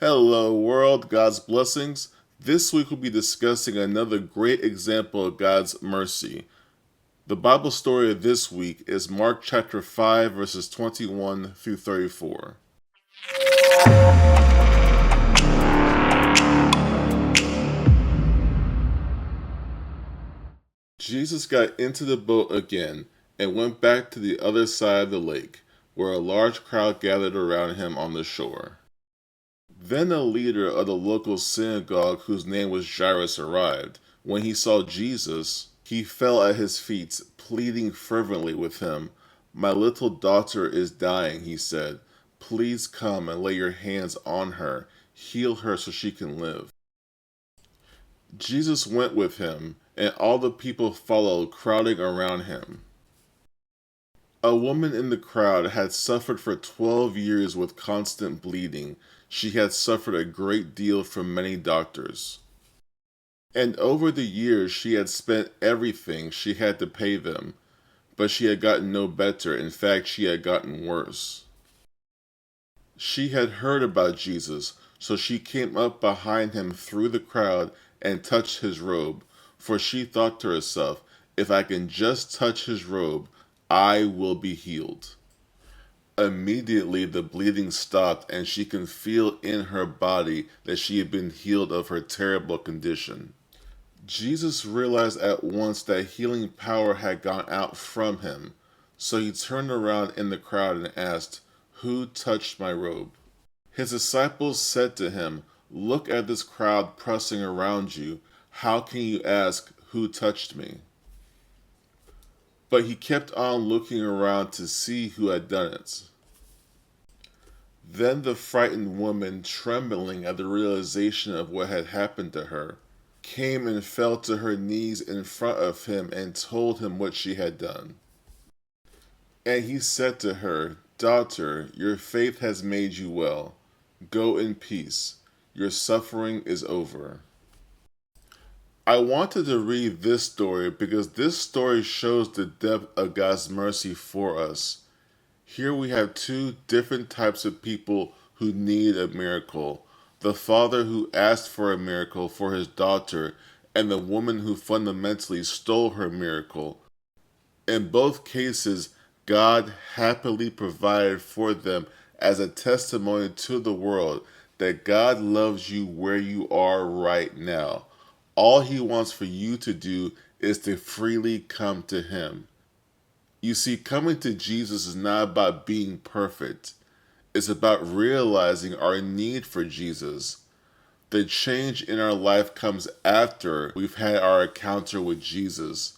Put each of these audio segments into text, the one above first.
Hello world, God's blessings. This week we'll be discussing another great example of God's mercy. The Bible story of this week is Mark chapter 5 verses 21 through 34. Jesus got into the boat again and went back to the other side of the lake, where a large crowd gathered around him on the shore. Then a leader of the local synagogue, whose name was Jairus, arrived. When he saw Jesus, he fell at his feet, pleading fervently with him. "My little daughter is dying," he said. "Please come and lay your hands on her. Heal her so she can live." Jesus went with him, and all the people followed, crowding around him. A woman in the crowd had suffered for 12 years with constant bleeding. She had suffered a great deal from many doctors. And over the years she had spent everything she had to pay them, but she had gotten no better. In fact, she had gotten worse. She had heard about Jesus, so she came up behind him through the crowd and touched his robe, for she thought to herself, "If I can just touch his robe, I will be healed." Immediately the bleeding stopped, and she could feel in her body that she had been healed of her terrible condition. Jesus realized at once that healing power had gone out from him, so he turned around in the crowd and asked, "Who touched my robe?" His disciples said to him, "Look at this crowd pressing around you. How can you ask, 'Who touched me?'" But he kept on looking around to see who had done it. Then the frightened woman, trembling at the realization of what had happened to her, came and fell to her knees in front of him and told him what she had done. And he said to her, "Daughter, your faith has made you well. Go in peace. Your suffering is over." I wanted to read this story because this story shows the depth of God's mercy for us. Here we have two different types of people who need a miracle: the father who asked for a miracle for his daughter, and the woman who fundamentally stole her miracle. In both cases, God happily provided for them as a testimony to the world that God loves you where you are right now. All he wants for you to do is to freely come to him. You see, coming to Jesus is not about being perfect. It's about realizing our need for Jesus. The change in our life comes after we've had our encounter with Jesus.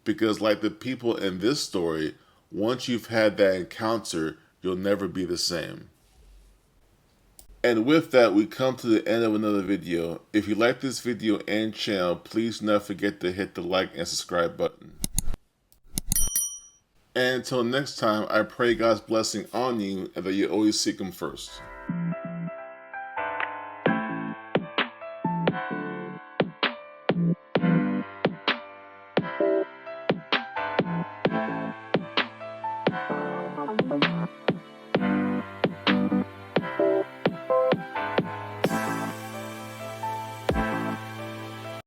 Because, like the people in this story, once you've had that encounter, you'll never be the same. And with that, we come to the end of another video. If you like this video and channel, please do not forget to hit the like and subscribe button. And until next time, I pray God's blessing on you and that you always seek him first.